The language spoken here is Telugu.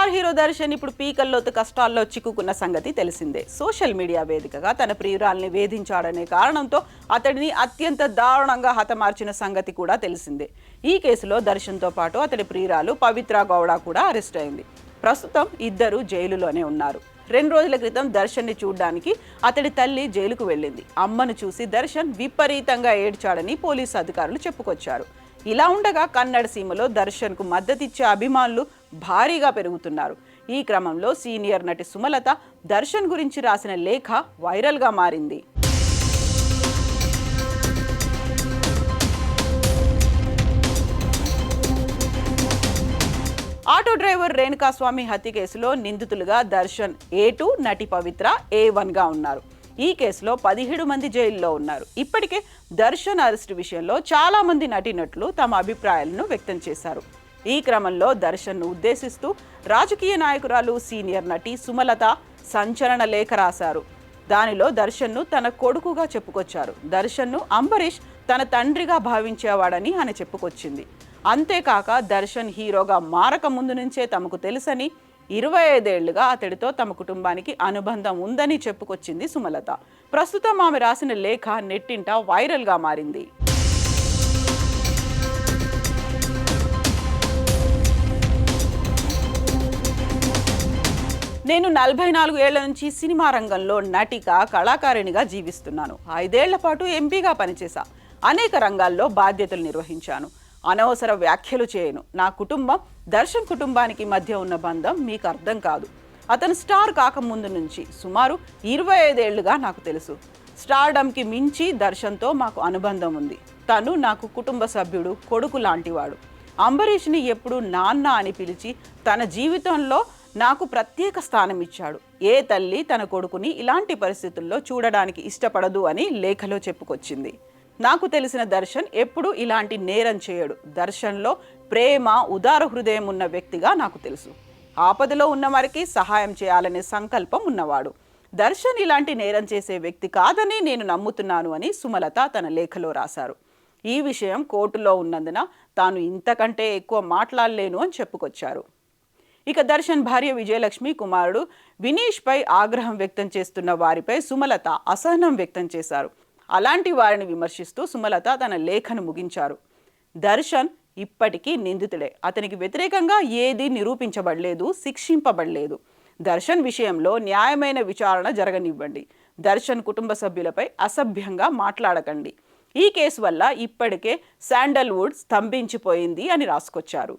స్టార్ హీరో దర్శన్ ఇప్పుడు పీకల్లోతు కష్టాల్లో చిక్కుకున్న సంగతి తెలిసిందే. సోషల్ మీడియా వేదికగా తన ప్రియురాల్ని వేధించాడనే కారణంతో అతడిని అత్యంత దారుణంగా హతమార్చిన సంగతి కూడా తెలిసిందే. ఈ కేసులో దర్శన్తో పాటు అతడి ప్రియురాలు పవిత్ర గౌడ కూడా అరెస్ట్ అయింది. ప్రస్తుతం ఇద్దరు జైలులోనే ఉన్నారు. 2 రోజుల క్రితం దర్శన్ని చూడ్డానికి అతడి తల్లి జైలుకు వెళ్ళింది. అమ్మను చూసి దర్శన్ విపరీతంగా ఏడ్చాడని పోలీసు అధికారులు చెప్పుకొచ్చారు. ఇలా ఉండగా కన్నడ సీమలో దర్శన్కు మద్దతిచ్చే అభిమానులు భారీగా పెరుగుతున్నారు. ఈ క్రమంలో సీనియర్ నటి సుమలత దర్శన్ గురించి రాసిన లేఖ వైరల్గా మారింది. ఆటో డ్రైవర్ రేణుకాస్వామి హత్య కేసులో నిందితులుగా దర్శన్ A2, నటి పవిత్ర A1గా ఉన్నారు. ఈ కేసులో 17 మంది జైల్లో ఉన్నారు. ఇప్పటికే దర్శన్ అరెస్టు విషయంలో చాలా మంది నటీనటులు తమ అభిప్రాయాలను వ్యక్తం చేశారు. ఈ క్రమంలో దర్శన్ను ఉద్దేశిస్తూ రాజకీయ నాయకురాలు సీనియర్ నటి సుమలత సంచలన లేఖ రాశారు. దానిలో దర్శన్ను తన కొడుకుగా చెప్పుకొచ్చారు. దర్శన్ను అంబరీష్ తన తండ్రిగా భావించేవాడని ఆమె చెప్పుకొచ్చింది. అంతేకాక దర్శన్ హీరోగా మారక ముందు నుంచే తమకు తెలుసని, 25 ఏళ్లుగా అతడితో తమ కుటుంబానికి అనుబంధం ఉందని చెప్పుకొచ్చింది సుమలత. ప్రస్తుతం ఆమె రాసిన లేఖ నెట్టింట వైరల్గా మారింది. నేను 44 ఏళ్ల నుంచి సినిమా రంగంలో నటిగా, కళాకారిణిగా జీవిస్తున్నాను. 5 ఏళ్ల పాటు ఎంపీగా పనిచేశా. అనేక రంగాల్లో బాధ్యతలు నిర్వహించాను. అనవసర వ్యాఖ్యలు చేయను. నా కుటుంబం, దర్శన్ కుటుంబానికి మధ్య ఉన్న బంధం మీకు అర్థం కాదు. అతను స్టార్ కాకముందు నుంచి సుమారు 25 ఏళ్లుగా నాకు తెలుసు. స్టార్డమ్కి మించి దర్శన్తో మాకు అనుబంధం ఉంది. తను నాకు కుటుంబ సభ్యుడు, కొడుకు లాంటివాడు. అంబరీష్ని ఎప్పుడు నాన్న అని పిలిచి తన జీవితంలో నాకు ప్రత్యేక స్థానం ఇచ్చాడు. ఏ తల్లి తన కొడుకుని ఇలాంటి పరిస్థితుల్లో చూడడానికి ఇష్టపడదు అని లేఖలో చెప్పుకొచ్చింది. నాకు తెలిసిన దర్శన్ ఎప్పుడు ఇలాంటి నేరం చేయడు. దర్శన్లో ప్రేమ, ఉదార హృదయం ఉన్న వ్యక్తిగా నాకు తెలుసు. ఆపదలో ఉన్న వారికి సహాయం చేయాలనే సంకల్పం ఉన్నవాడు. దర్శన్ ఇలాంటి నేరం చేసే వ్యక్తి కాదని నేను నమ్ముతున్నాను అని సుమలత తన లేఖలో రాశారు. ఈ విషయం కోర్టులో ఉన్నందున తాను ఇంతకంటే ఎక్కువ మాట్లాడలేను అని చెప్పుకొచ్చారు. ఇక దర్శన్ భార్య విజయలక్ష్మి, కుమారుడు వినీష్పై ఆగ్రహం వ్యక్తం చేస్తున్న వారిపై సుమలత అసహనం వ్యక్తం చేశారు. అలాంటి వారిని విమర్శిస్తూ సుమలత తన లేఖను ముగించారు. దర్శన్ ఇప్పటికీ నిందితుడే. అతనికి వ్యతిరేకంగా ఏదీ నిరూపించబడలేదు, శిక్షింపబడలేదు. దర్శన్ విషయంలో న్యాయమైన విచారణ జరగనివ్వండి. దర్శన్ కుటుంబ సభ్యులపై అసభ్యంగా మాట్లాడకండి. ఈ కేసు వల్ల ఇప్పటికే శాండల్వుడ్ స్తంభించిపోయింది అని రాసుకొచ్చారు.